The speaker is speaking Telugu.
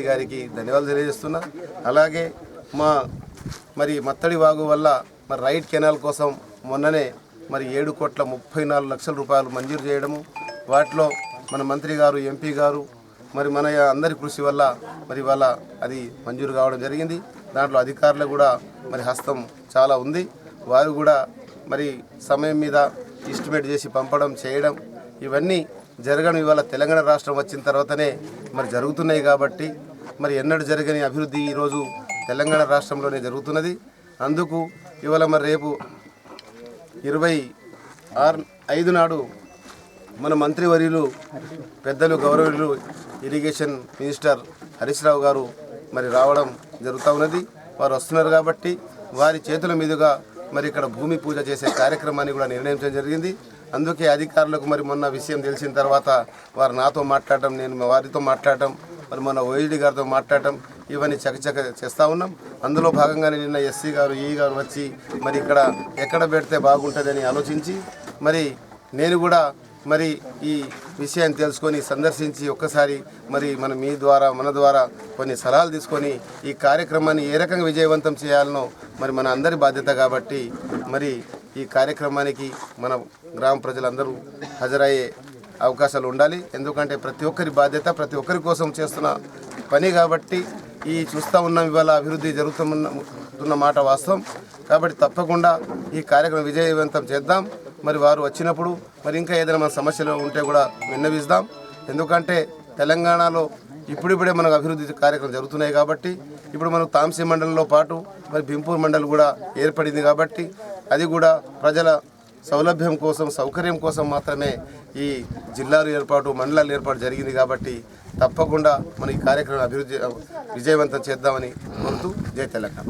గారికి ధన్యవాదాలు తెలియజేస్తున్నా. అలాగే మరి మత్తడి వాగు వల్ల మరి రైట్ కెనాల్ కోసం మొన్ననే మరి 7,34,00,000 రూపాయలు మంజూరు చేయడము, వాటిలో మన మంత్రి గారు, ఎంపీ గారు మరి మన అందరి కృషి వల్ల మరి వాళ్ళ అది మంజూరు కావడం జరిగింది. దాంట్లో అధికారులు కూడా మరి హస్తం చాలా ఉంది. వారు కూడా మరి సమయం మీద ఎస్టిమేట్ చేసి పంపడం చేయడం ఇవన్నీ జరగడం ఇవాళ తెలంగాణ రాష్ట్రం వచ్చిన తర్వాతనే మరి జరుగుతున్నాయి. కాబట్టి మరి ఎన్నడూ జరగని అభివృద్ధి ఈరోజు తెలంగాణ రాష్ట్రంలోనే జరుగుతున్నది. అందుకు ఇవాళ మరి రేపు 26/5 నాడు మన మంత్రివర్యులు పెద్దలు గౌరవులు ఇరిగేషన్ మినిస్టర్ హరీష్ రావు గారు మరి రావడం జరుగుతూ ఉన్నది. వారు వస్తున్నారు కాబట్టి వారి చేతుల మీదుగా మరి ఇక్కడ భూమి పూజ చేసే కార్యక్రమాన్ని కూడా నిర్ణయించడం జరిగింది. అందుకే అధికారులకు మరి మొన్న విషయం తెలిసిన తర్వాత వారు నాతో మాట్లాడటం, నేను వారితో మాట్లాడటం, మరి మన ఓఎస్డీ గారితో మాట్లాడటం ఇవన్నీ చకచక చేస్తూ ఉన్నాం. అందులో భాగంగానే నిన్న ఎస్సీ గారు, ఈ గారు వచ్చి మరి ఇక్కడ ఎక్కడ పెడితే బాగుంటుందని ఆలోచించి మరి నేను కూడా మరి ఈ విషయాన్ని తెలుసుకొని సందర్శించి ఒక్కసారి మరి మన ద్వారా కొన్ని సలహాలు తీసుకొని ఈ కార్యక్రమాన్ని ఏ రకంగా విజయవంతం చేయాలనో మరి మన అందరి బాధ్యత. కాబట్టి మరి ఈ కార్యక్రమానికి మన గ్రామ ప్రజలందరూ హాజరయ్యే అవకాశాలు ఉండాలి. ఎందుకంటే ప్రతి ఒక్కరి బాధ్యత, ప్రతి ఒక్కరి కోసం చేస్తున్న పని. కాబట్టి ఈ చూస్తూ ఉన్నాం ఇవాళ అభివృద్ధి జరుగుతున్న మాట వాస్తవం. కాబట్టి తప్పకుండా ఈ కార్యక్రమం విజయవంతం చేద్దాం. మరి వారు వచ్చినప్పుడు మరి ఇంకా ఏదైనా మన సమస్యలు ఉంటే కూడా విన్నవిస్తాం. ఎందుకంటే తెలంగాణలో ఇప్పుడిప్పుడే మనకు అభివృద్ధి కార్యక్రమం జరుగుతున్నాయి. కాబట్టి ఇప్పుడు మనకు తాంసీ మండలంలో పాటు మరి భింపూర్ మండలం కూడా ఏర్పడింది. కాబట్టి అది కూడా ప్రజల సౌలభ్యం కోసం, సౌకర్యం కోసం మాత్రమే ఈ జిల్లాలు ఏర్పాటు, మండలాలు ఏర్పాటు జరిగింది. కాబట్టి తప్పకుండా మన ఈ కార్యక్రమం విజయవంతం చేద్దామని కోరుతూ జై తెలంగాణ.